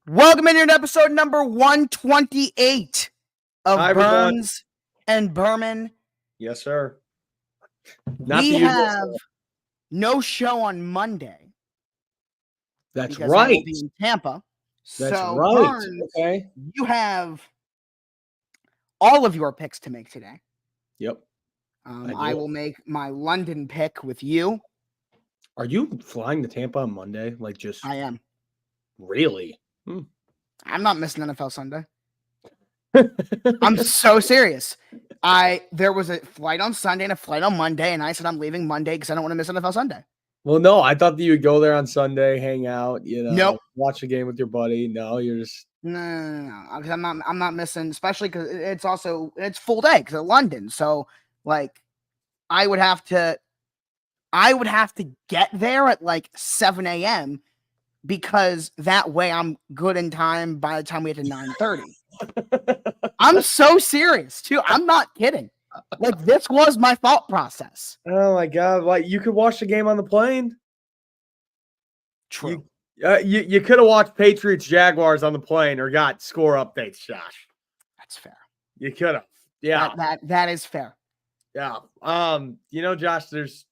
Welcome in to episode number 128 of Hi, everyone. Burns and Berman. Yes, sir. We have no show on Monday. That's because I will right. be in Tampa. That's So, right. Burns, Okay. you have all of your picks to make today. Yep. I will make my London pick with you. Are you flying to Tampa on Monday? I am. Really? I'm not missing NFL Sunday. I'm so serious. There was a flight on Sunday and a flight on Monday, and I said I'm leaving Monday because I don't want to miss NFL Sunday. Well, no, I thought that you would go there on Sunday, hang out, Nope. watch the game with your buddy. No, you're just no. I'm not missing, especially because it's full day because of London. So I would have to get there at 7 a.m. because that way I'm good in time by the time we get to 9:30. I'm so serious too. I'm not kidding. This was my thought process. Oh my God. You could watch the game on the plane. True. You could have watched Patriots Jaguars on the plane or got score updates, Josh. That's fair. You could have. Yeah. That is fair. Yeah. Josh, there's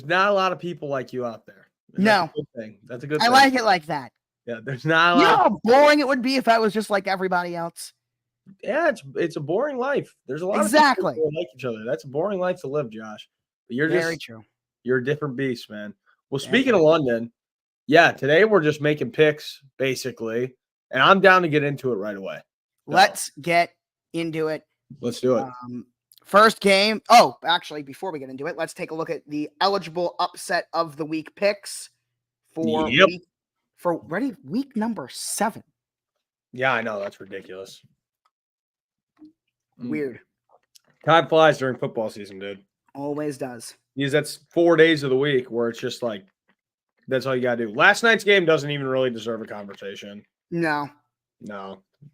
not a lot of people like you out there. No. That's a good thing. That's a good thing. I like it like that. Yeah, there's not a lot. You know how boring it would be if I was just like everybody else? Yeah, it's a boring life. There's a lot of people who like each other. That's a boring life to live, Josh. But you're very true. You're a different beast, man. Well, speaking of London, yeah, today we're just making picks, basically. And I'm down to get into it right away. Let's get into it. Let's do it. First game. Oh, actually, before we get into it, let's take a look at the eligible upset of the week picks for week number 7. Yeah, I know. That's ridiculous. Weird. Time flies during football season, dude. Always does. Because that's 4 days of the week where it's just that's all you got to do. Last night's game doesn't even really deserve a conversation. No.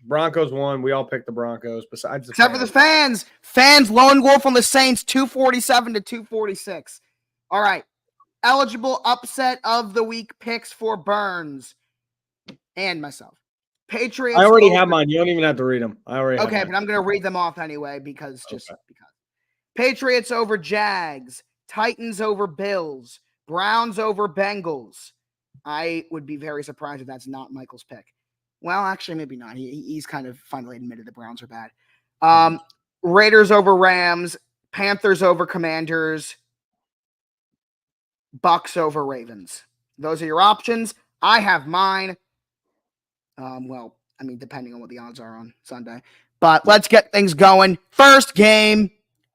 Broncos won. We all picked the Broncos except for the fans. Fans lone wolf on the Saints 247 to 246. All right. Eligible upset of the week picks for Burns and myself. Patriots. I already have mine. You don't even have to read them. I already have but I'm going to read them off anyway because. Patriots over Jags. Titans over Bills. Browns over Bengals. I would be very surprised if that's not Michael's pick. Well, actually, maybe not. He's kind of finally admitted the Browns are bad. Raiders over Rams. Panthers over Commanders. Bucks over Ravens. Those are your options. I have mine. Depending on what the odds are on Sunday. But let's get things going. First game,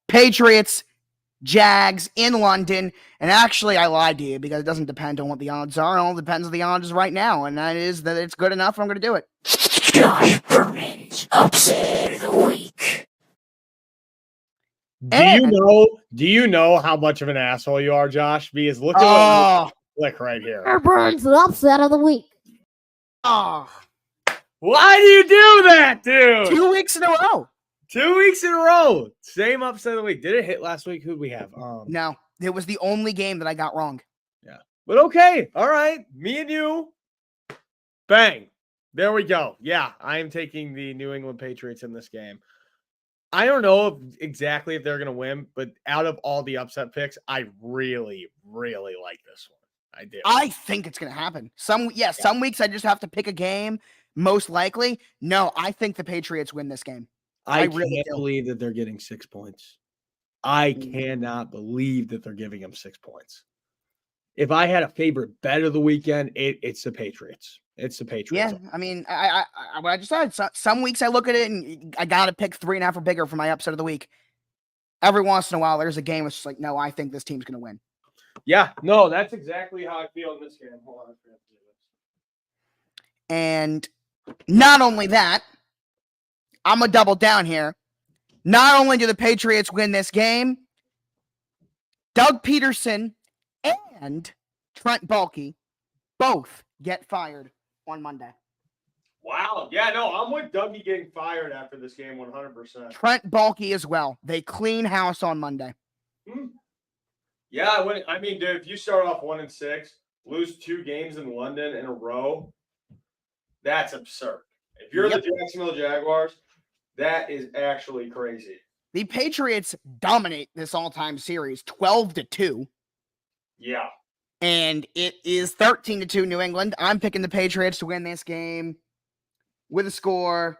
Patriots, Jags in London. And actually, I lied to you because it doesn't depend on what the odds are. It all depends on the odds right now. And that is that it's good enough. I'm going to do it. Josh Berman's upset of the week. Do you know how much of an asshole you are, Josh? Because look at what click right here. Burns the upset of the week. Oh. Why do you do that, dude? 2 weeks in a row. 2 weeks in a row. Same upset of the week. Did it hit last week? Who'd we have? No, it was the only game that I got wrong. Yeah. But okay. All right. Me and you. Bang. There we go. Yeah, I am taking the New England Patriots in this game. I don't know exactly if they're going to win, but out of all the upset picks, I really, really like this one. I do. I think it's going to happen. Some weeks I just have to pick a game. Most likely. No, I think the Patriots win this game. I really can't believe that they're getting 6 points. I cannot believe that they're giving them 6 points. If I had a favorite bet of the weekend, it's the Patriots. It's the Patriots. Yeah, I mean, I just said some weeks I look at it and I got to pick 3.5 or bigger for my upset of the week. Every once in a while, there's a game that's just like, no, I think this team's going to win. Yeah, no, that's exactly how I feel in this game. Hold on. And not only that, I'm going to double down here. Not only do the Patriots win this game, Doug Peterson and Trent Baalke both get fired on Monday. Wow. Yeah, no, I'm with Dougie getting fired after this game 100%. Trent Baalke as well. They clean house on Monday. Yeah, dude, if you start off 1-6, lose 2 games in London in a row, That's absurd. If you're the Jacksonville Jaguars, that is actually crazy. The Patriots dominate this all-time series 12-2. Yeah. And it is 13-2 New England. I'm picking the Patriots to win this game with a score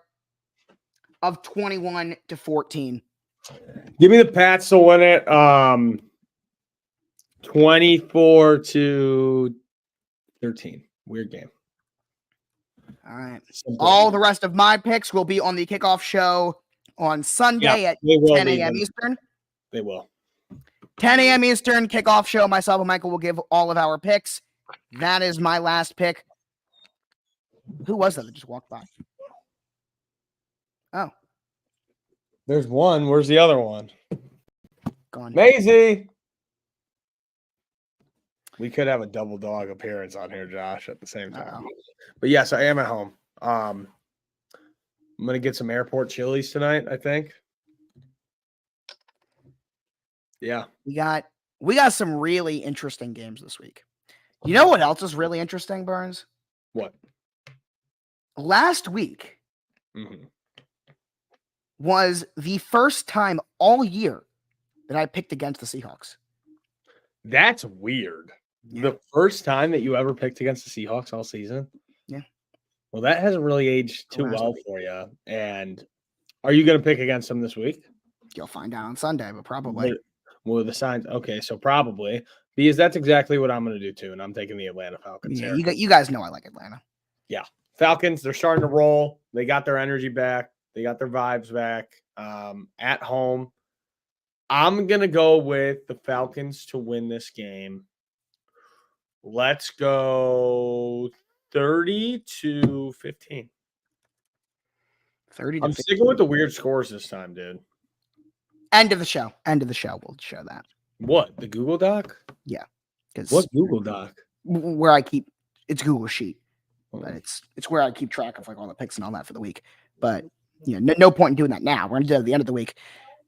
of 21-14. Give me the Pats to win it. 24-13. Weird game. All right. Simple. All the rest of my picks will be on the kickoff show on Sunday at 10 a.m. Eastern. They will. 10 a.m. Eastern, kickoff show. Myself and Michael will give all of our picks. That is my last pick. Who was that just walked by? Oh. There's one. Where's the other one? Gone. Maisie. We could have a double dog appearance on here, Josh, at the same time. But yes, I am at home. I'm going to get some airport chilies tonight, I think. Yeah. We got some really interesting games this week. You know what else is really interesting, Burns? What? Last week was the first time all year that I picked against the Seahawks. That's weird. Yeah. The first time that you ever picked against the Seahawks all season? Yeah. Well, that hasn't really aged too well for you. And are you going to pick against them this week? You'll find out on Sunday, but probably. Well, the signs. Okay, so probably. Because that's exactly what I'm going to do too. And I'm taking the Atlanta Falcons here. You guys know I like Atlanta. Yeah. Falcons, they're starting to roll. They got their energy back. They got their vibes back at home. I'm going to go with the Falcons to win this game. Let's go 30-15. 30 I'm sticking with the weird scores this time, dude. End of the show. We'll show that. What? The Google Doc? Yeah. What Google Doc? Where I keep it's Google Sheet. But it's where I keep track of like all the picks and all that for the week. But no point in doing that now. We're gonna do it at the end of the week.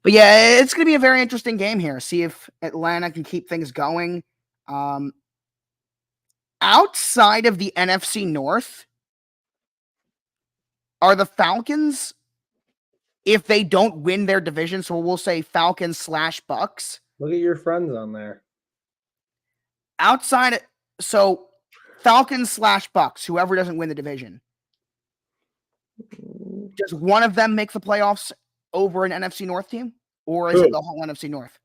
But yeah, it's gonna be a very interesting game here. See if Atlanta can keep things going. Outside of the NFC North, are the Falcons, if they don't win their division, so we'll say Falcons/Bucks. Look at your friends on there. So Falcons/Bucks, whoever doesn't win the division. Does one of them make the playoffs over an NFC North team? Or is it the whole NFC North?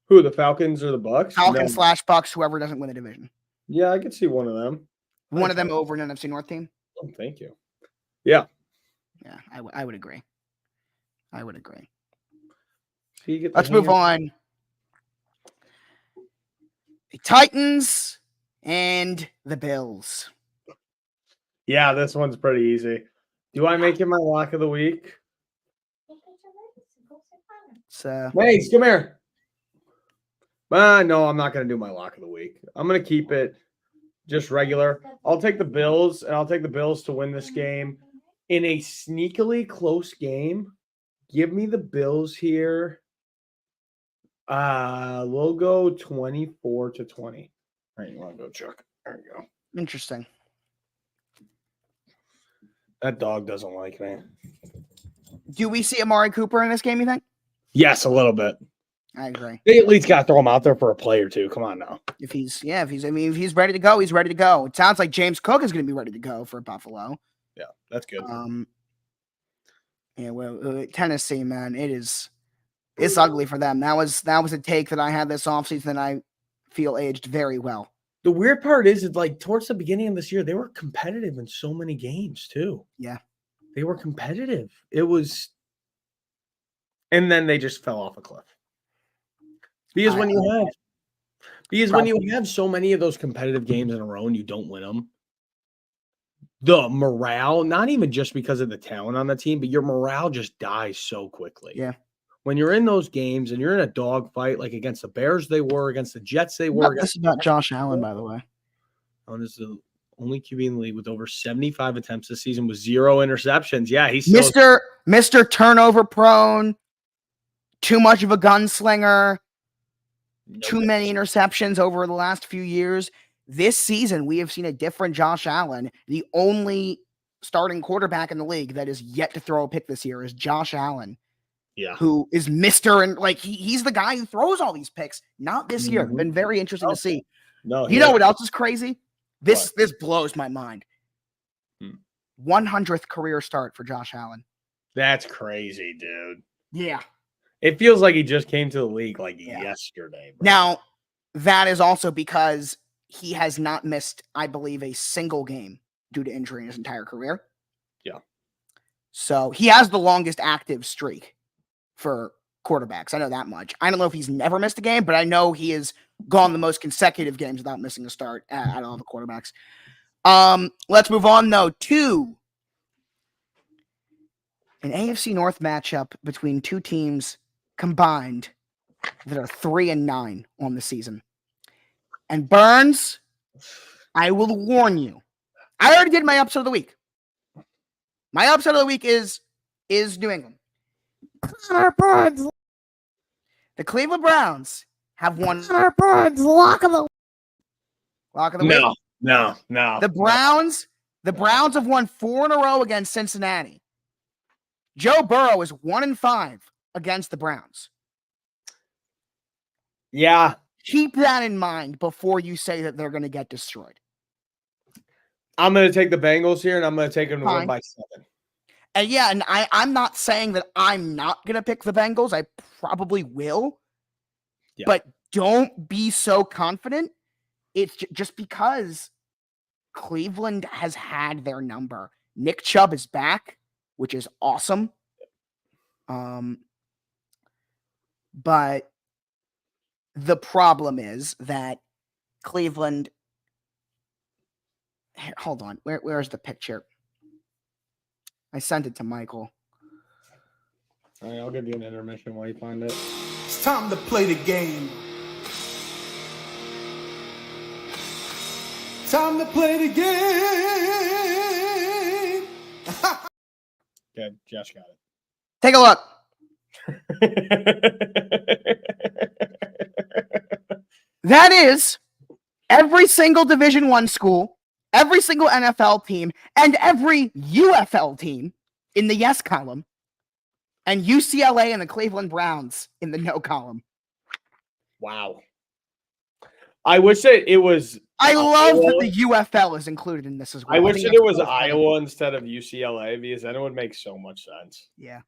Who, the Falcons or the Bucks? Falcons/Bucks, whoever doesn't win the division. Yeah, I could see one of them. One of them over an NFC North team? Oh, thank you. Yeah. Yeah, I would agree. So let's move on. The Titans and the Bills. Yeah, this one's pretty easy. Do I make it my lock of the week? Mace, come here. No, I'm not going to do my lock of the week. I'm going to keep it just regular. I'll take the Bills, and I'll take the Bills to win this game. In a sneakily close game, give me the Bills here. We'll go 24-20. All right, you want to go, Chuck? There you go. Interesting. That dog doesn't like me. Do we see Amari Cooper in this game, you think? Yes, a little bit. I agree. They at least got to throw him out there for a play or two. Come on now. If he's ready to go, he's ready to go. It sounds like James Cook is going to be ready to go for Buffalo. Yeah, that's good. Tennessee, man, it's ugly for them. That was a take that I had this offseason that I feel aged very well. The weird part is like towards the beginning of this year, they were competitive in so many games too. Yeah. They were competitive. And then they just fell off a cliff. Because when you have so many of those competitive games in a row and you don't win them, the morale, not even just because of the talent on the team, but your morale just dies so quickly. Yeah. When you're in those games and you're in a dogfight, like against the Bears, they were, against the Jets, they were. This is about Josh Allen, by the way. Allen is the only QB in the league with over 75 attempts this season with 0 interceptions. Yeah, he's Mr. Turnover prone, too much of a gunslinger, too many interceptions over the last few years. This season, we have seen a different Josh Allen. The only starting quarterback in the league that is yet to throw a pick this year is Josh Allen. Yeah. Who is Mr. and like he's the guy who throws all these picks. Not this year. Been very interesting to see. No, you know what else is crazy? This What? blows my mind. 100th career start for Josh Allen. That's crazy, dude. Yeah. It feels like he just came to the league like yesterday. Bro. Now, that is also because he has not missed, I believe, a single game due to injury in his entire career. Yeah. So he has the longest active streak for quarterbacks. I know that much. I don't know if he's never missed a game, but I know he has gone the most consecutive games without missing a start out of all the quarterbacks. Let's move on, though, to an AFC North matchup between two teams combined that are 3-9 on the season. And Burns, I will warn you. I already did my upset of the week. My upset of the week is New England. Burns. The Cleveland Browns have won. Burns, lock of the week. No. The Browns have won 4 in a row against Cincinnati. Joe Burrow is 1-5 against the Browns. Yeah. Keep that in mind before you say that they're going to get destroyed. I'm going to take the Bengals here, and I'm going to take them to win by 7. And yeah, and I'm not saying that I'm not going to pick the Bengals. I probably will. Yeah. But don't be so confident. It's just because Cleveland has had their number. Nick Chubb is back, which is awesome. But the problem is that Cleveland. Hold on. Where's the picture? I sent it to Michael. All right, I'll give you an intermission while you find it. It's time to play the game. Time to play the game. Okay, Josh got it. Take a look. That is every single Division I school, every single NFL team, and every UFL team in the yes column, and UCLA and the Cleveland Browns in the no column. Wow. I wish that it was. I love that the UFL is included in this as well. I wish that it was Iowa instead of UCLA because then it would make so much sense. Yeah.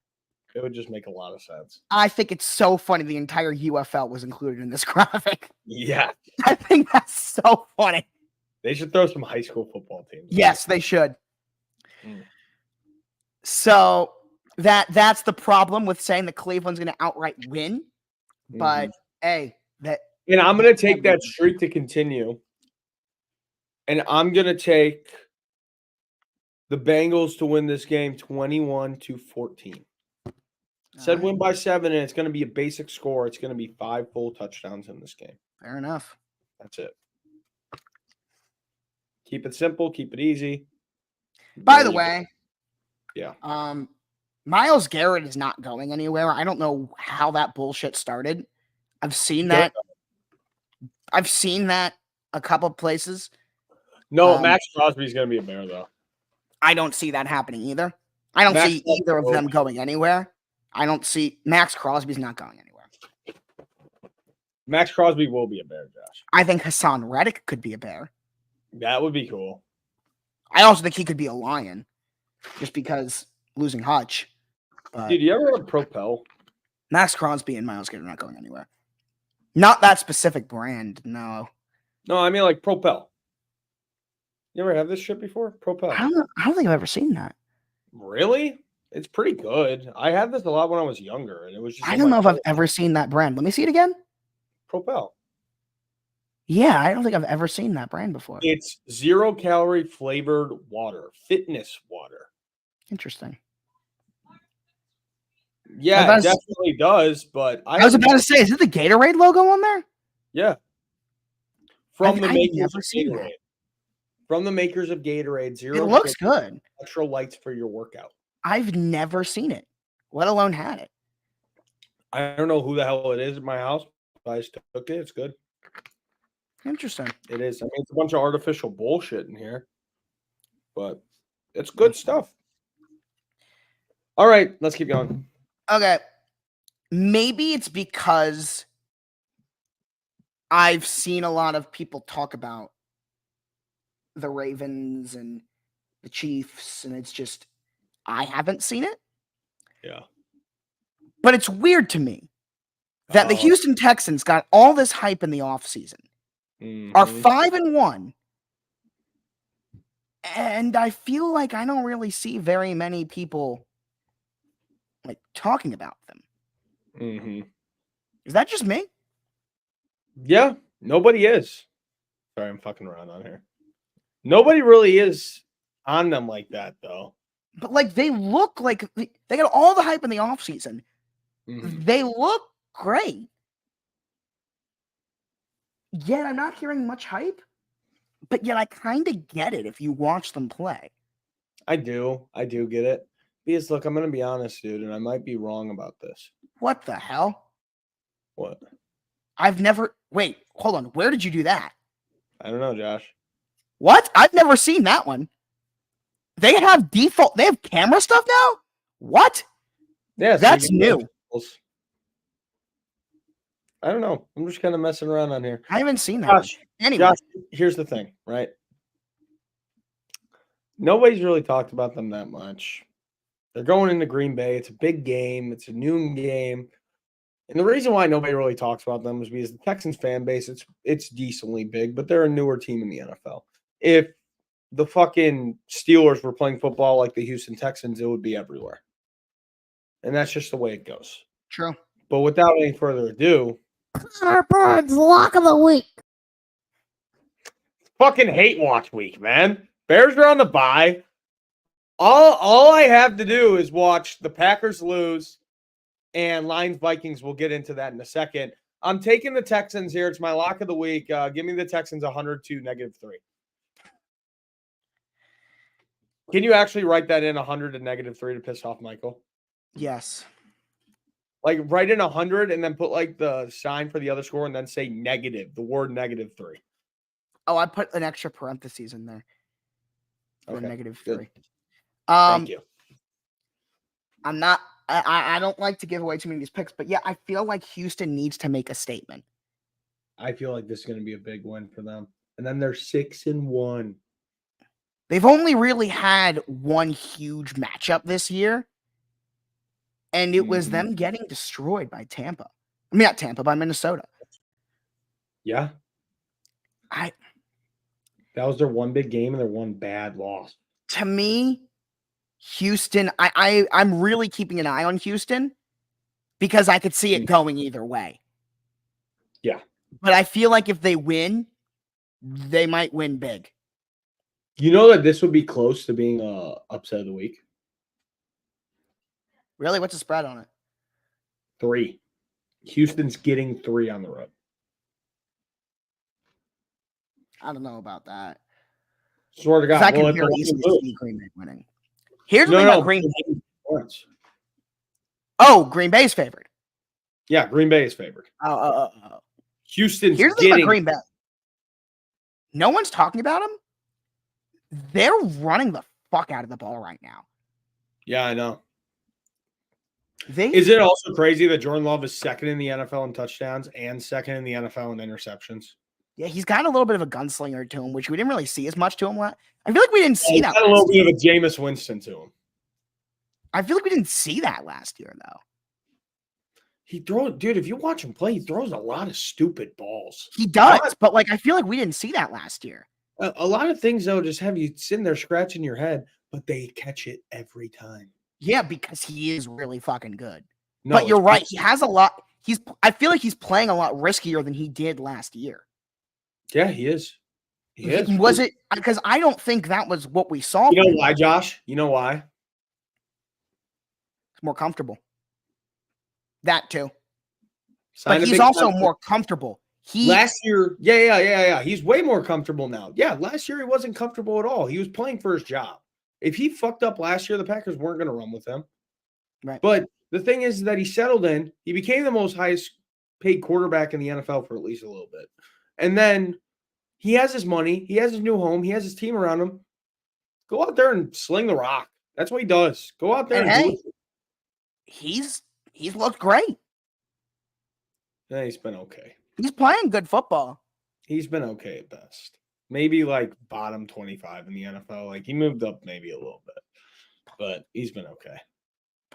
It would just make a lot of sense. I think it's so funny the entire UFL was included in this graphic. Yeah. I think that's so funny. They should throw some high school football teams. Yes, they should. So that's the problem with saying that Cleveland's going to outright win. But hey, and I'm going to take that streak to continue. And I'm going to take the Bengals to win this game 21-14. Said win by 7, and it's going to be a basic score. It's going to be 5 full touchdowns in this game. Fair enough. That's it. Keep it simple. Keep it easy. By the way, yeah. Myles Garrett is not going anywhere. I don't know how that bullshit started. I've seen that. I've seen that a couple places. No, Max Crosby's going to be a Bear, though. I don't see that happening either. I don't see either of them going anywhere. I don't see Max Crosby's not going anywhere. Max Crosby will be a Bear, Josh. I think Hassan Reddick could be a Bear. That would be cool. I also think he could be a Lion, just because losing Hutch. Dude, you ever have Propel? Max Crosby and Myles Garrett are not going anywhere. Not that specific brand, no. No, I mean like Propel. You ever have this shit before? Propel. I don't think I've ever seen that. Really? It's pretty good. I had this a lot when I was younger, and it was just. I don't know if I've ever seen that brand. Let me see it again. Propel. Yeah, I don't think I've ever seen that brand before. It's 0-calorie flavored water, fitness water. Interesting. Yeah, it definitely does. But I was about to say, is it the Gatorade logo on there? Yeah. From the makers of Gatorade. That. From the makers of Gatorade, 0. It looks good. Electrolytes for your workout. I've never seen it, let alone had it. I don't know who the hell it is at my house, but I just took it. It's good. Interesting. It is. I mean, it's a bunch of artificial bullshit in here, but It's good stuff. All right, let's keep going. Okay. Maybe it's because I've seen a lot of people talk about the Ravens and the Chiefs, and it's just I haven't seen it. Yeah. But it's weird to me that the Houston Texans got all this hype in the offseason, are 5-1, and I feel like I don't really see very many people like talking about them. Mm-hmm. Is that just me? Yeah, nobody is. Sorry, I'm fucking around on here. Nobody really is on them like that, though. But like they look like they got all the hype in the offseason. Mm-hmm. They look great. Yet I'm not hearing much hype. But yet I kind of get it if you watch them play. I do get it. Because look, I'm gonna be honest, dude, and I might be wrong about this. What the hell? What? I've never wait, hold on. Where did you do that? I don't know, Josh. What? I've never seen that one. They have camera stuff now? What? Yeah, that's new. I don't know. I'm just kind of messing around on here. I haven't seen that. Josh, anyway, Josh, here's the thing, right? Nobody's really talked about them that much. They're going into Green Bay. It's a big game. It's a noon game. And the reason why nobody really talks about them is because the Texans fan base, it's decently big, but they're a newer team in the NFL. If the fucking Steelers were playing football like the Houston Texans, it would be everywhere. And that's just the way it goes. True. But without any further ado, Connor Burns, lock of the week. fucking hate watch week, man. Bears are on the bye. All I have to do is watch the Packers lose and Lions Vikings. We'll get into that in a second. I'm taking the Texans here. It's my lock of the week. Give me the Texans 100 to -3. Can you actually write that in 100 to -3 to piss off Michael? Yes. Like write in 100 and then put like the sign for the other score and then say negative, the word -3. Oh, I put an extra parentheses in there. For Okay, -3. good. Thank you. I'm not I don't like to give away too many of these picks, but yeah, I feel like Houston needs to make a statement. I feel like this is going to be a big win for them. And then they're 6-1. They've only really had one huge matchup this year, and it was them getting destroyed by Tampa. I mean, not Tampa, by Minnesota. Yeah. That was their one big game and their one bad loss. To me, Houston, I'm really keeping an eye on Houston because I could see it going either way. Yeah. But I feel like if they win, they might win big. You know that this would be close to being a upset of the week? Really? What's the spread on it? 3. Houston's getting 3 on the road. I don't know about that. Swear to God. I can very easily see Green Bay winning. Here's the thing about Green Bay. Oh, Green Bay's favored. Yeah, Green Bay is favored. Oh. Houston's Here's the thing about Green Bay. No one's talking about them. They're running the fuck out of the ball right now. Yeah, I know. Is it also crazy that Jordan Love is second in the NFL in touchdowns and second in the NFL in interceptions? Yeah, he's got a little bit of a gunslinger to him, which we didn't really see as much to him. I feel like we didn't see that. Got a little bit of a Jameis Winston to him. I feel like we didn't see that last year, though. He throws, dude, if you watch him play, he throws a lot of stupid balls. He does, but like I feel like we didn't see that last year. A lot of things, though, just have you sitting there scratching your head, but they catch it every time. Yeah, because he is really fucking good. No, but you're right. He has a lot. I feel like he's playing a lot riskier than he did last year. Yeah, he is. He is. Was it? Because I don't think that was what we saw. You know why, Josh? You know why? It's more comfortable. That too. But he's also more comfortable. Last year, yeah. He's way more comfortable now. Yeah, last year he wasn't comfortable at all. He was playing for his job. If he fucked up last year, the Packers weren't going to run with him. Right. But the thing is that he settled in. He became the most highest paid quarterback in the NFL for at least a little bit. And then he has his money. He has his new home. He has his team around him. Go out there and sling the rock. That's what he does. Go out there And and do hey, it. he's looked great. Yeah, he's been okay. He's playing good football. He's been okay at best. Maybe like bottom 25 in the NFL. Like he moved up maybe a little bit, but he's been okay.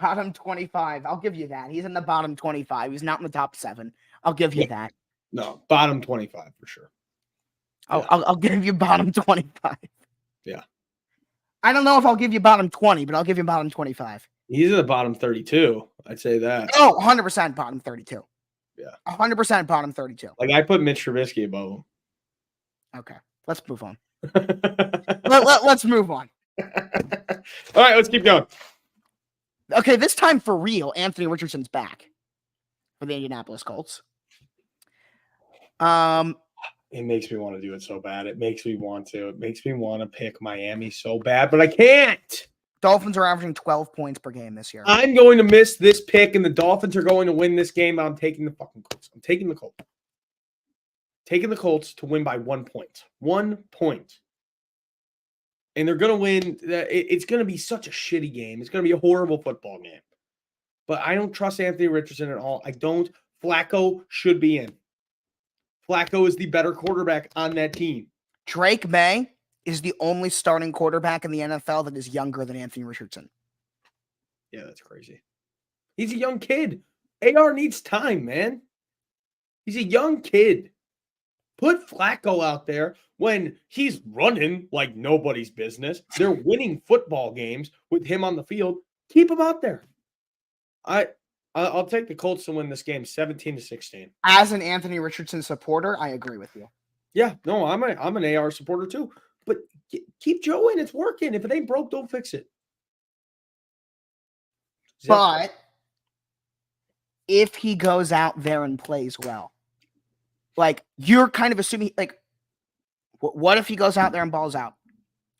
Bottom 25. I'll give you that. He's in the bottom 25. He's not in the top 7. I'll give you that. No, bottom 25 for sure. Yeah. I'll give you bottom 25. Yeah. I don't know if I'll give you bottom 20, but I'll give you bottom 25. He's in the bottom 32. I'd say that. Oh, 100% bottom 32. Yeah. 100% bottom 32. Like I put Mitch Trubisky above him. Okay. Let's move on. Let's move on. All right, let's keep going. Okay, this time for real, Anthony Richardson's back for the Indianapolis Colts. It makes me want to do it so bad. It makes me want to. It makes me want to pick Miami so bad, but I can't. Dolphins are averaging 12 points per game this year. I'm going to miss this pick, and the Dolphins are going to win this game. I'm taking the fucking Colts. I'm taking the Colts. Taking the Colts to win by 1 point. 1 point. And they're going to win. It's going to be such a shitty game. It's going to be a horrible football game. But I don't trust Anthony Richardson at all. I don't. Flacco should be in. Flacco is the better quarterback on that team. Drake May is the only starting quarterback in the NFL that is younger than Anthony Richardson. Yeah, that's crazy. He's a young kid. AR needs time, man. He's a young kid. Put Flacco out there when he's running like nobody's business. They're winning football games with him on the field. Keep him out there. I'll take the Colts to win this game 17-16. As an Anthony Richardson supporter, I agree with you. Yeah, no, I'm an AR supporter too. But keep Joe in. It's working. If it ain't broke, don't fix it. But if he goes out there and plays well, like you're kind of assuming, like, what if he goes out there and balls out?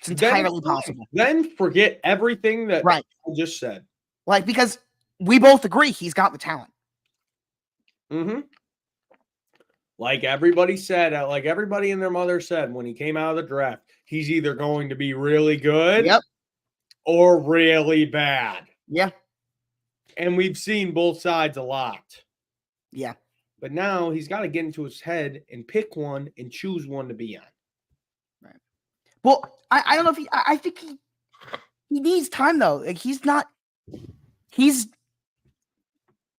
It's entirely possible. Then forget everything that I just said. Like, because we both agree he's got the talent. Mm-hmm. Like everybody said, like everybody and their mother said when he came out of the draft, he's either going to be really good or really bad. Yeah. And we've seen both sides a lot. Yeah. But now he's got to get into his head and pick one and choose one to be on. Right. Well, I don't know if I think he needs time though. Like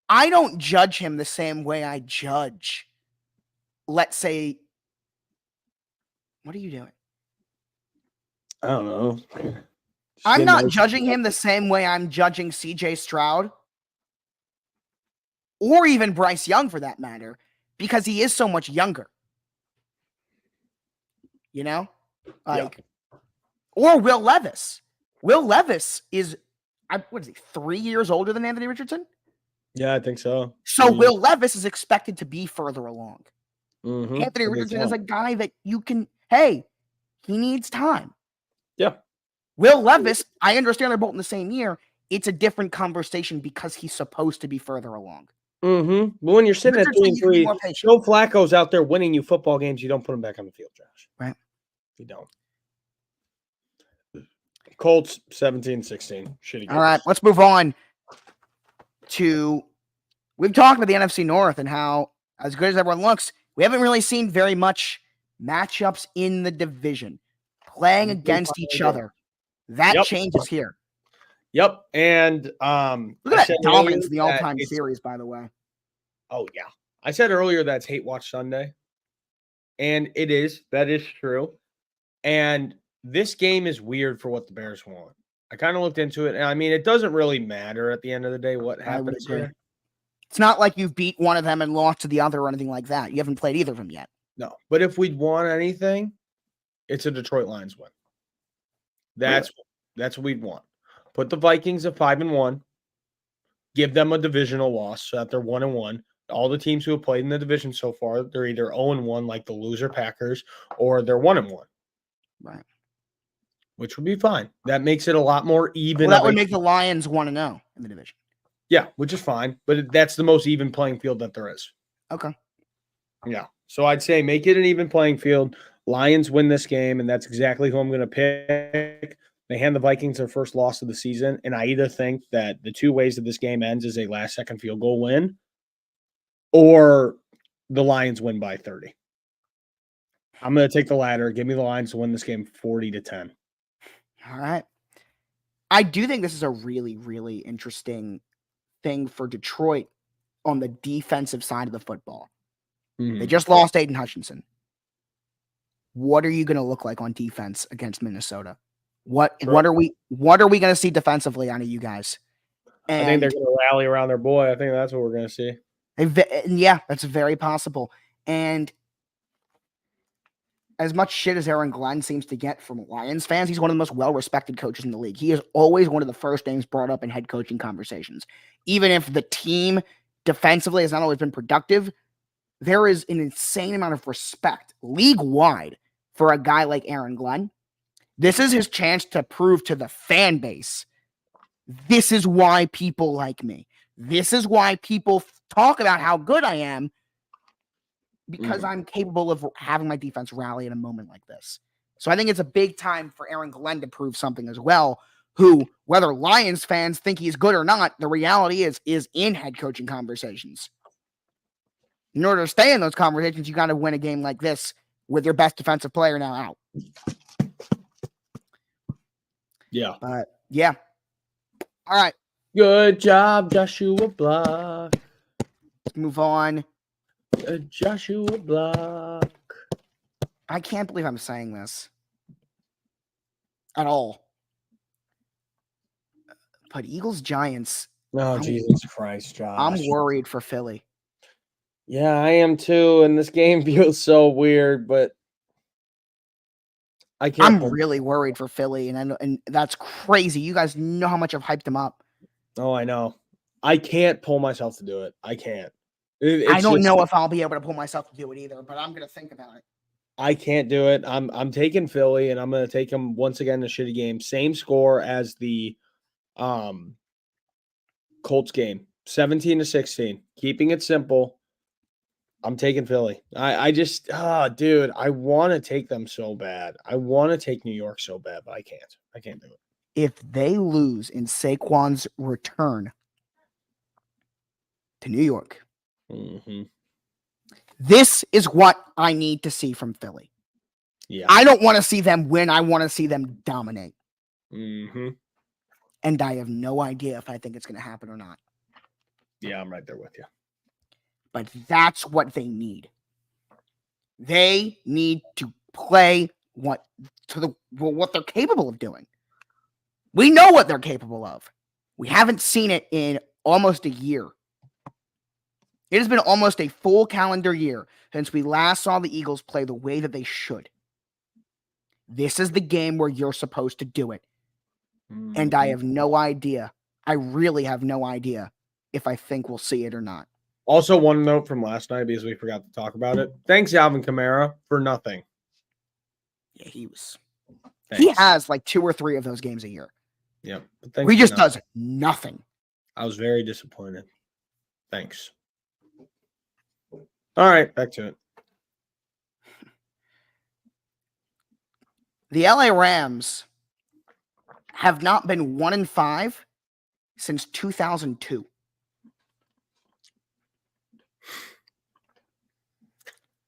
I don't judge him the same way I judge, let's say, what are you doing? I don't know. I'm not judging him the same way I'm judging CJ Stroud or even Bryce Young for that matter, because he is so much younger. You know? Or Will Levis. Will Levis is, 3 years older than Anthony Richardson? Yeah, I think so. So Will Levis is expected to be further along. Mm-hmm. Anthony Richardson is a guy that you can, he needs time. Yeah. Will Levis, I understand they're both in the same year. It's a different conversation because he's supposed to be further along. Mm-hmm. But when you're sitting at 3-3, Joe Flacco's out there winning you football games, you don't put him back on the field, Josh. Right. You don't. Colts 17-16. Shitty. All right, let's move on to, we've talked about the NFC North and how, as good as everyone looks, we haven't really seen very much matchups in the division playing against each other. That changes here. Yep. And look at that dominance in the all-time series, by the way. Oh, yeah. I said earlier that's Hate Watch Sunday. And it is. That is true. And this game is weird for what the Bears want. I kind of looked into it. And I mean, it doesn't really matter at the end of the day what happens here. It's not like you've beat one of them and lost to the other or anything like that. You haven't played either of them yet. No. But if we'd won anything, it's a Detroit Lions win. That's what we'd want. Put the Vikings at 5-1. Give them a divisional loss so that they're 1-1. All the teams who have played in the division so far, they're either 0-1 like the loser Packers, or they're 1-1. Right. Which would be fine. That makes it a lot more even. Well, that would make the Lions 1-0 in the division. Yeah, which is fine. But that's the most even playing field that there is. Okay. Yeah. So I'd say make it an even playing field. Lions win this game, and that's exactly who I'm going to pick. They hand the Vikings their first loss of the season, and I either think that the two ways that this game ends is a last-second field goal win, or the Lions win by 30. I'm going to take the latter. Give me the Lions to win this game 40-10. All right. I do think this is a really, really interesting thing for Detroit on the defensive side of the football. They just lost Aiden Hutchinson. What are you going to look like on defense against Minnesota? What are we going to see defensively out of you guys? And I think they're going to rally around their boy. I think that's what we're going to see. Yeah, that's very possible. And as much shit as Aaron Glenn seems to get from Lions fans, he's one of the most well-respected coaches in the league. He is always one of the first names brought up in head coaching conversations. Even if the team defensively has not always been productive, there is an insane amount of respect league-wide for a guy like Aaron Glenn. This is his chance to prove to the fan base, this is why people like me. This is why people talk about how good I am, because I'm capable of having my defense rally in a moment like this. So I think it's a big time for Aaron Glenn to prove something as well, who, whether Lions fans think he's good or not, the reality is in head coaching conversations. In order to stay in those conversations, you got to win a game like this with your best defensive player now out. Yeah. But, yeah. All right. Good job, Joshua Block. Let's move on. Joshua Block. I can't believe I'm saying this at all. But Eagles-Giants. Oh, Jesus Christ, Josh. I'm worried for Philly. Yeah, I am too. And this game feels so weird, but I can't. I'm really worried for Philly, and that's crazy. You guys know how much I've hyped them up. Oh, I know. I can't pull myself to do it. I can't. I don't know if I'll be able to pull myself to do it either, but I'm going to think about it. I can't do it. I'm taking Philly, and I'm going to take them once again in a shitty game. Same score as the Colts game, 17-16. Keeping it simple. I'm taking Philly. I just, dude, I want to take them so bad. I want to take New York so bad, but I can't. I can't do it. If they lose in Saquon's return to New York, this is what I need to see from Philly. Yeah. I don't want to see them win. I want to see them dominate. And I have no idea if I think it's going to happen or not. Yeah, I'm right there with you. But that's what they need. They need to play what they're capable of doing. We know what they're capable of. We haven't seen it in almost a year. It has been almost a full calendar year since we last saw the Eagles play the way that they should. This is the game where you're supposed to do it. And I have no idea. I really have no idea if I think we'll see it or not. Also, one note from last night, because we forgot to talk about it. Thanks, Alvin Kamara, for nothing. Yeah, he was. Thanks. He has like 2 or 3 of those games a year. Yep. He just does nothing. I was very disappointed. Thanks. All right, back to it. The LA Rams have not been 1-5 since 2002.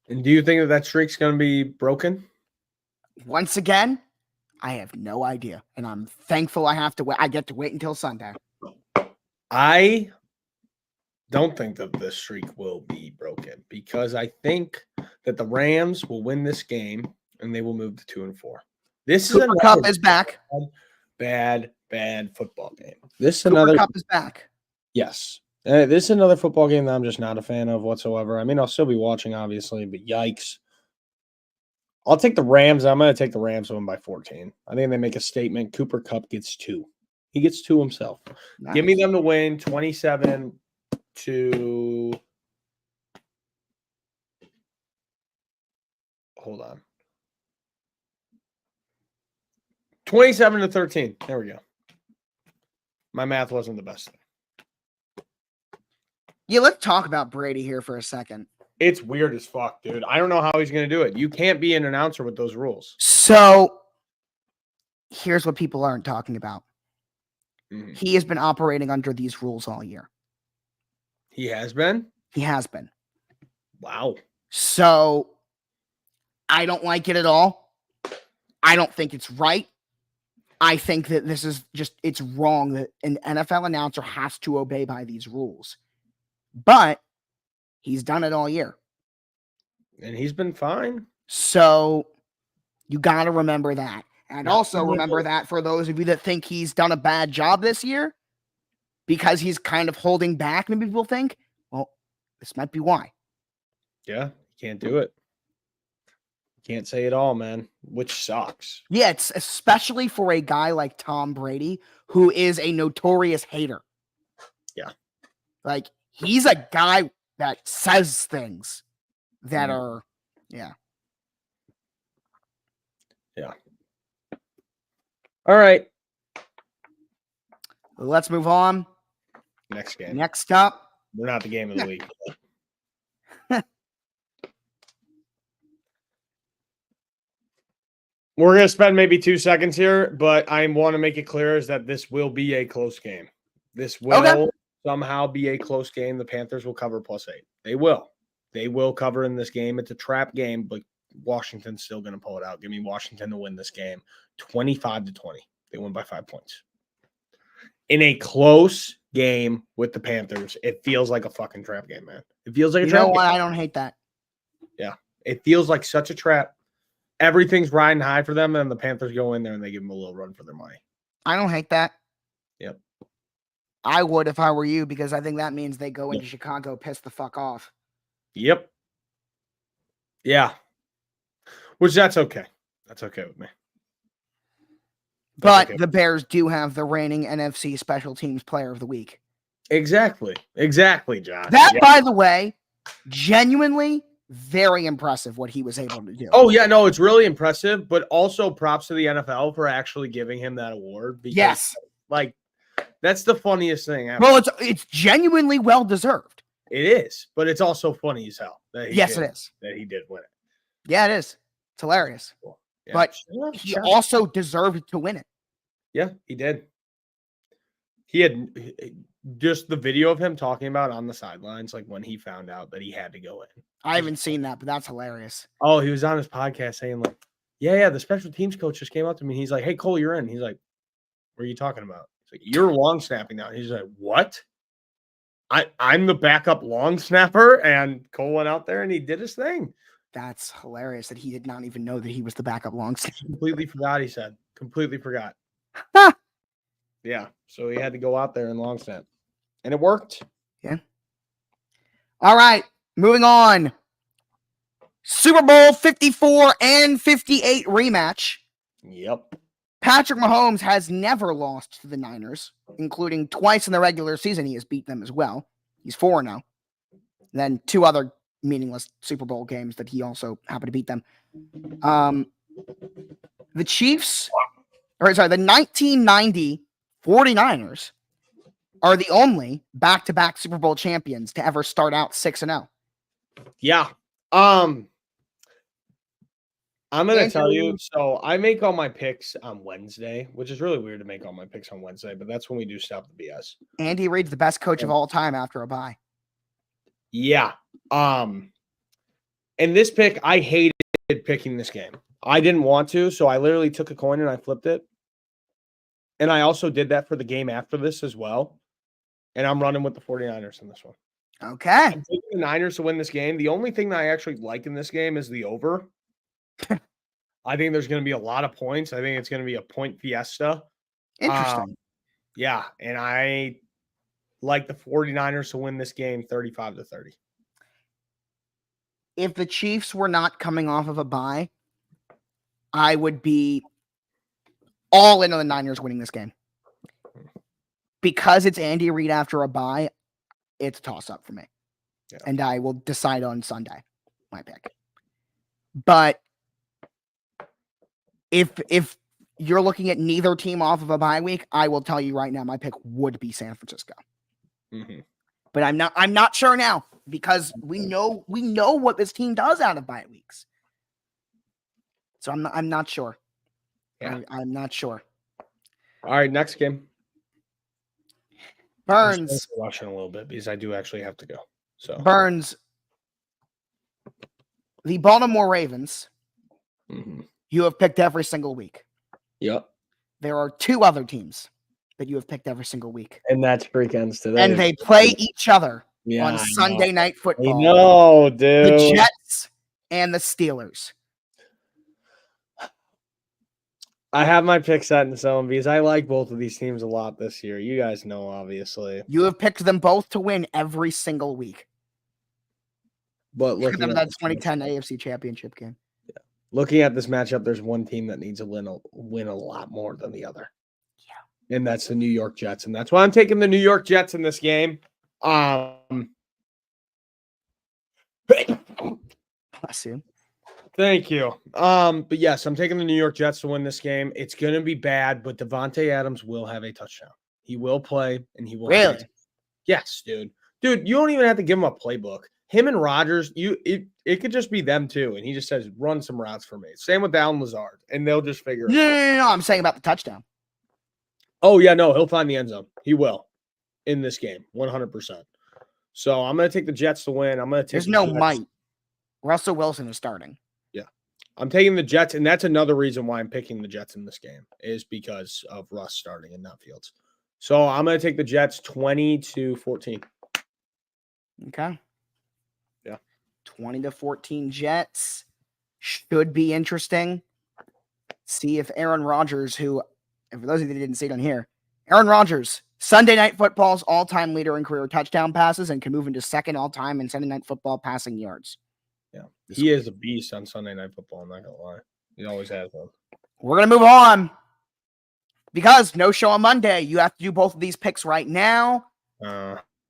And do you think that streak's going to be broken? Once again, I have no idea, and I'm thankful I get to wait until Sunday. I don't think that this streak will be broken because I think that the Rams will win this game and they will move to 2-4. This Cooper Kupp is back. Bad football game. This Cooper Kupp is back. Yes. This is another football game that I'm just not a fan of whatsoever. I mean, I'll still be watching, obviously, but yikes. I'll take the Rams. I'm going to take the Rams win by 14. I think they make a statement. Cooper Kupp gets 2. He gets 2 himself. Nice. Give me them to win 27 to – hold on. 27-13. There we go. My math wasn't the best thing. Yeah, let's talk about Brady here for a second. It's weird as fuck, dude. I don't know how he's going to do it. You can't be an announcer with those rules. So, here's what people aren't talking about. Mhm. He has been operating under these rules all year. He has been? He has been. Wow. So I don't like it at all. I don't think it's right. I think that this is just, it's wrong that an NFL announcer has to obey by these rules. But he's done it all year. And he's been fine. So you got to remember that. And Yeah. also remember that for those of you that think he's done a bad job this year, because he's kind of holding back, maybe people think, well, this might be why. Yeah, can't do it. Can't say it all, man, which sucks. Yeah, it's especially for a guy like Tom Brady, who is a notorious hater. Yeah. Like, he's a guy that says things that are, yeah. Yeah. All right. Let's move on. Next game. Next up. We're not the game of the week. We're going to spend maybe 2 seconds here, but I want to make it clear is that this will be a close game. This will somehow be a close game. The Panthers will cover +8. They will. They will cover in this game. It's a trap game, but Washington's still going to pull it out. Give me Washington to win this game 25-20. They win by 5 points. In a close game with the Panthers, it feels like a fucking trap game, man. It feels like a trap game. I don't hate that. Yeah. It feels like such a trap. Everything's riding high for them, and the Panthers go in there and they give them a little run for their money. I don't hate that. Yep. I would if I were you, because I think that means they go into Chicago pissed the fuck off. Yep. Yeah. Which that's okay. That's okay with me. But the Bears do have the reigning NFC Special Teams Player of the Week. Exactly. Exactly, John. That, by the way, genuinely very impressive what he was able to do. Oh, yeah, no, it's really impressive, but also props to the NFL for actually giving him that award. Because, yes. Like, that's the funniest thing ever. Well, it's genuinely well-deserved. It is, but it's also funny as hell. That it is. That he did win it. Yeah, it is. It's hilarious. Cool. Yeah. But he also deserved to win it. Yeah, he did. He had just the video of him talking about on the sidelines, like when he found out that he had to go in. I haven't seen that, but that's hilarious. Oh, he was on his podcast saying like, yeah, the special teams coach just came up to me. He's like, hey, Cole, you're in. He's like, what are you talking about? He's like, you're long snapping now. He's like, what? I'm the backup long snapper, and Cole went out there and he did his thing. That's hilarious that he did not even know that he was the backup long snapper. Completely forgot, he said. Completely forgot. Yeah, so he had to go out there and long snap. And it worked. Yeah. All right, moving on. Super Bowl 54 and 58 rematch. Yep. Patrick Mahomes has never lost to the Niners, including twice in the regular season. He has beat them as well. He's 4-0. Then 2 other meaningless Super Bowl games that he also happened to beat them. The Chiefs, the 1990 49ers are the only back-to-back Super Bowl champions to ever start out 6-0. Yeah. I'm going to tell you, so I make all my picks on Wednesday, which is really weird to make all my picks on Wednesday, but that's when we do Stop the BS. Andy Reid's the best coach of all time after a bye. Yeah. And this pick, I hated picking this game. I didn't want to, so I literally took a coin and I flipped it. And I also did that for the game after this as well. And I'm running with the 49ers in this one. Okay. I'm taking the Niners to win this game. The only thing that I actually like in this game is the over. I think there's going to be a lot of points. I think it's going to be a point fiesta. Interesting. Yeah, and I like the 49ers to win this game 35-30. If the Chiefs were not coming off of a bye, I would be all in on the Niners winning this game. Because it's Andy Reid after a bye, it's a toss-up for me. Yeah. And I will decide on Sunday, my pick. But if you're looking at neither team off of a bye week, I will tell you right now, my pick would be San Francisco. Mm-hmm. But I'm not sure now, because we know what this team does out of bye weeks. So I'm not sure. Yeah. I'm not sure. All right, next game. Burns. Rushing a little bit because I do actually have to go. So Burns. The Baltimore Ravens, you have picked every single week. Yep. There are 2 other teams that you have picked every single week. And that's freakends today. And they play each other on I Sunday know. Night Football. No, dude. The Jets and the Steelers. I have my pick set in stone because I like both of these teams a lot this year. You guys know, obviously. You have picked them both to win every single week. But looking at at that 2010 AFC Championship game. Looking at this matchup, there's one team that needs to win a lot more than the other. Yeah. And that's the New York Jets. And that's why I'm taking the New York Jets in this game. Bless you. Thank you. But yes, I'm taking the New York Jets to win this game. It's gonna be bad, but Devontae Adams will have a touchdown. He will play and he will really. Yes, dude. Dude, you don't even have to give him a playbook. Him and Rodgers, it could just be them too. And he just says, run some routes for me. Same with Allen Lazard, and they'll just figure it out. No. I'm saying about the touchdown. Oh, yeah, no, he'll find the end zone. He will in this game, 100%. So I'm going to take the Jets to win. I'm going to take There's no might. Russell Wilson is starting. Yeah. I'm taking the Jets, and that's another reason why I'm picking the Jets in this game is because of Russ starting and not Fields. So I'm going to take the Jets 20-14. Okay. Yeah. 20-14 Jets. Should be interesting. See if Aaron Rodgers, who, and for those of you that didn't see it on here, Aaron Rodgers, Sunday Night Football's all-time leader in career touchdown passes and can move into second all-time in Sunday Night Football passing yards. Yeah. He is a beast on Sunday Night Football, I'm not going to lie. He always has been. We're going to move on because no show on Monday. You have to do both of these picks right now.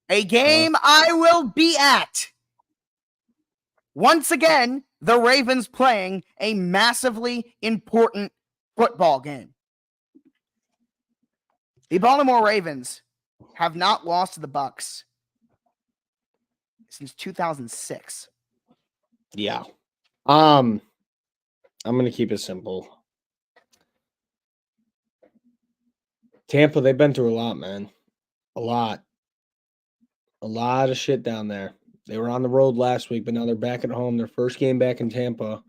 A game I will be at. Once again, the Ravens playing a massively important football game. The Baltimore Ravens have not lost to the Bucs since 2006. Yeah. I'm going to keep it simple. Tampa, they've been through a lot, man. A lot of shit down there. They were on the road last week, but now they're back at home. Their first game back in Tampa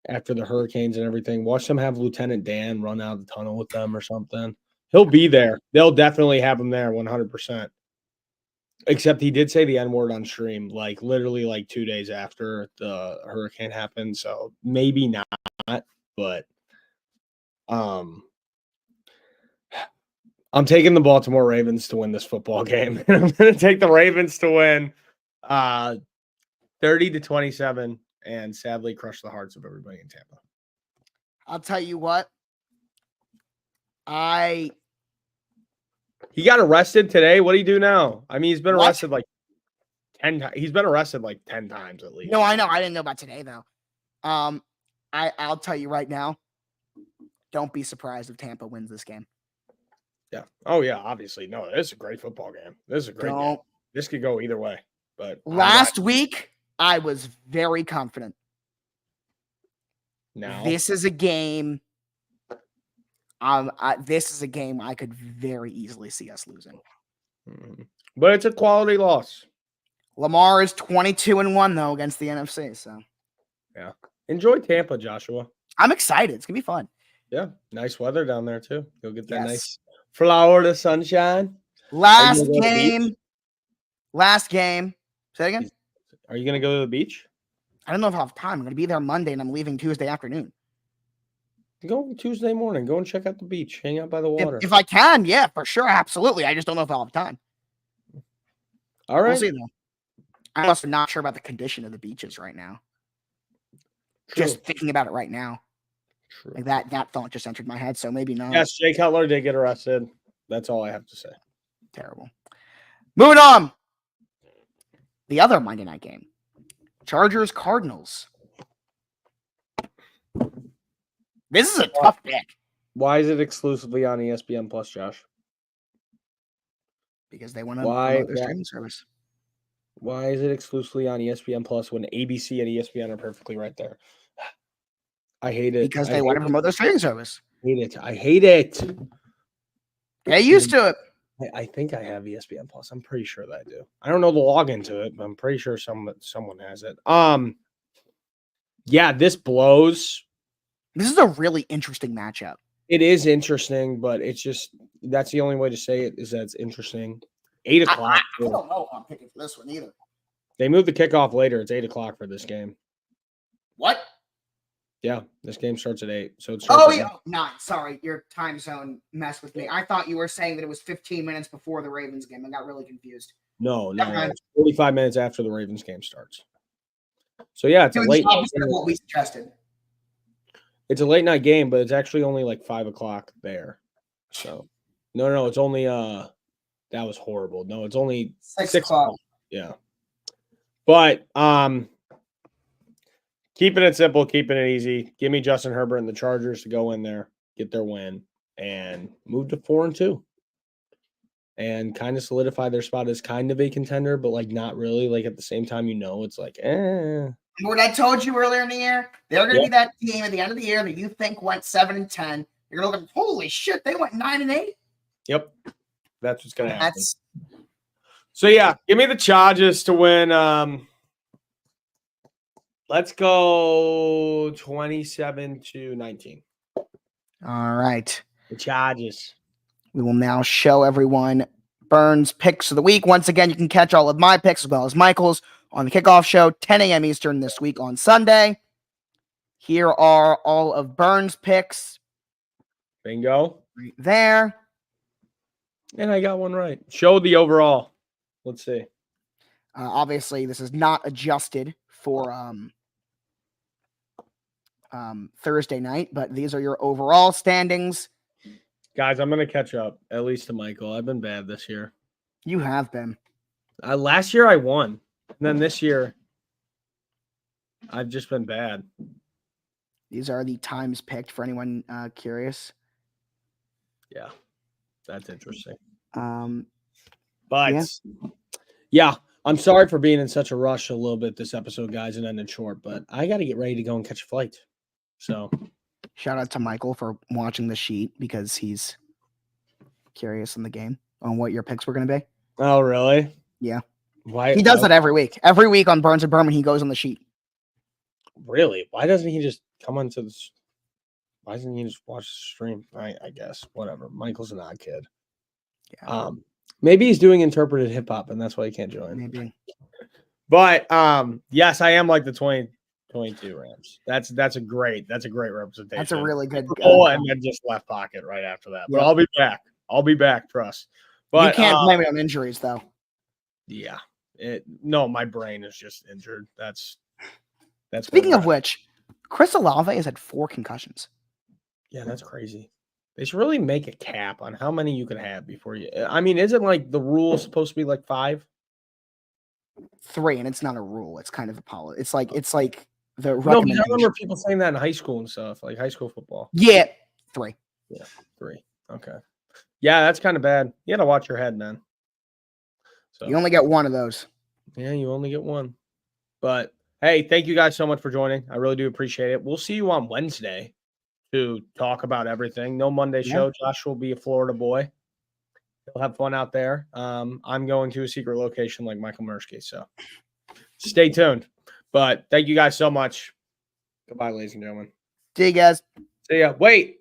after the hurricanes and everything. Watch them have Lieutenant Dan run out of the tunnel with them or something. He'll be there. They'll definitely have him there 100%. Except he did say the N-word on stream, like literally like 2 days after the hurricane happened. So maybe not, but I'm taking the Baltimore Ravens to win this football game. I'm going to take the Ravens to win 30-27 and sadly crush the hearts of everybody in Tampa. I'll tell you what. He got arrested today. What do you do now? I mean, he's been arrested like 10 times. He's been arrested like 10 times at least. No, I know. I didn't know about today, though. I'll tell you right now, don't be surprised if Tampa wins this game. Yeah. Oh, yeah, obviously. No, this is a great football game. This is a great game. This could go either way. But last week, I was very confident. Now this is a game. This is a game I could very easily see us losing. But it's a quality loss. Lamar is 22-1 though against the NFC. So yeah, enjoy Tampa, Joshua. I'm excited. It's gonna be fun. Yeah, nice weather down there too. You'll get that nice Florida sunshine. Last game. Say it again. Are you gonna go to the beach? I don't know if I'll have time. I'm gonna be there Monday and I'm leaving Tuesday afternoon. Go Tuesday morning. Go and check out the beach. Hang out by the water. If I can, yeah, for sure. Absolutely. I just don't know if I'll have time. All right. We'll see, though. I'm also not sure about the condition of the beaches right now. True. Just thinking about it right now. True. Like that thought just entered my head, so maybe not. Yes, Jay Cutler did get arrested. That's all I have to say. Terrible. Moving on. The other Monday night game. Chargers-Cardinals. This is a tough pick. Why is it exclusively on ESPN Plus, Josh? Because they want to promote their streaming service. Why is it exclusively on ESPN Plus when ABC and ESPN are perfectly right there? I hate it. Because they want to promote their streaming service. hate it. I hate it. Get used to it. I think I have ESPN Plus. I'm pretty sure that I do. I don't know the login to it, but I'm pretty sure someone has it. Yeah, this blows. This is a really interesting matchup. It is interesting, but it's just that's the only way to say it is that it's interesting. 8 o'clock. I don't know if I'm picking for this one either. They moved the kickoff later. It's 8 o'clock for this game. What? Yeah, this game starts at 8. So it's sorry, your time zone messed with me. I thought you were saying that it was 15 minutes before the Ravens game. I got really confused. No, it's 45 minutes after the Ravens game starts. So yeah, it's a late what we suggested. It's a late night game, but it's actually only like 5 o'clock there. So no, it's only that was horrible. No, it's only 6 o'clock. Yeah. But keeping it simple, keeping it easy. Give me Justin Herbert and the Chargers to go in there, get their win, and move to 4-2. And kind of solidify their spot as kind of a contender, but like not really. Like at the same time, it's like, What I told you earlier in the year, they're going to be that team at the end of the year that you think went 7-10. You're going to look at, holy shit, they went 9-8. Yep, that's what's going to happen. So yeah, give me the Chargers to win. Let's go 27-19. All right. The Chargers. We will now show everyone Burns' picks of the week. Once again, you can catch all of my picks as well as Michael's on the kickoff show, 10 a.m. Eastern this week on Sunday. Here are all of Burns' picks. Bingo. Right there. And I got one right. Show the overall. Let's see. Obviously, this is not adjusted for Thursday night, but these are your overall standings. Guys, I'm going to catch up, at least to Michael. I've been bad this year. You have been. Last year, I won. And then this year, I've just been bad. These are the times picked for anyone curious. Yeah, that's interesting. But yeah, I'm sorry for being in such a rush a little bit this episode, guys, and ended short, but I got to get ready to go and catch a flight. So shout out to Michael for watching the sheet because he's curious in the game on what your picks were going to be. Oh, really? Yeah. Why he does that every week? Every week on Burns and Berman, he goes on the sheet. Really? Why doesn't he just come onto this? Why doesn't he just watch the stream? I guess whatever. Michael's an odd kid. Yeah. Maybe he's doing interpreted hip hop, and that's why he can't join. Maybe. But yes, I am like the 2022 Rams. That's a great representation. That's a really good and then just left pocket right after that. But yep. I'll be back, trust. But you can't blame it on injuries though. Yeah. No, my brain is just injured. That's Speaking of which, Chris Olave has had 4 concussions. Yeah, that's crazy. They should really make a cap on how many you can have before you. I mean, isn't like the rule supposed to be like 5? 3, and it's not a rule. It's kind of a policy. It's like the recommendation. I remember people saying that in high school and stuff, like high school football. Yeah, 3. Yeah, 3. Okay. Yeah, that's kind of bad. You got to watch your head, man. So you only get one of those. Yeah, you only get one. But hey, thank you guys so much for joining. I really do appreciate it. We'll see you on Wednesday to talk about everything. No Monday show. Josh will be a Florida boy. He'll have fun out there. I'm going to a secret location like Michael Mursky. So stay tuned. But thank you guys so much. Goodbye, ladies and gentlemen. See you guys. See ya. Wait.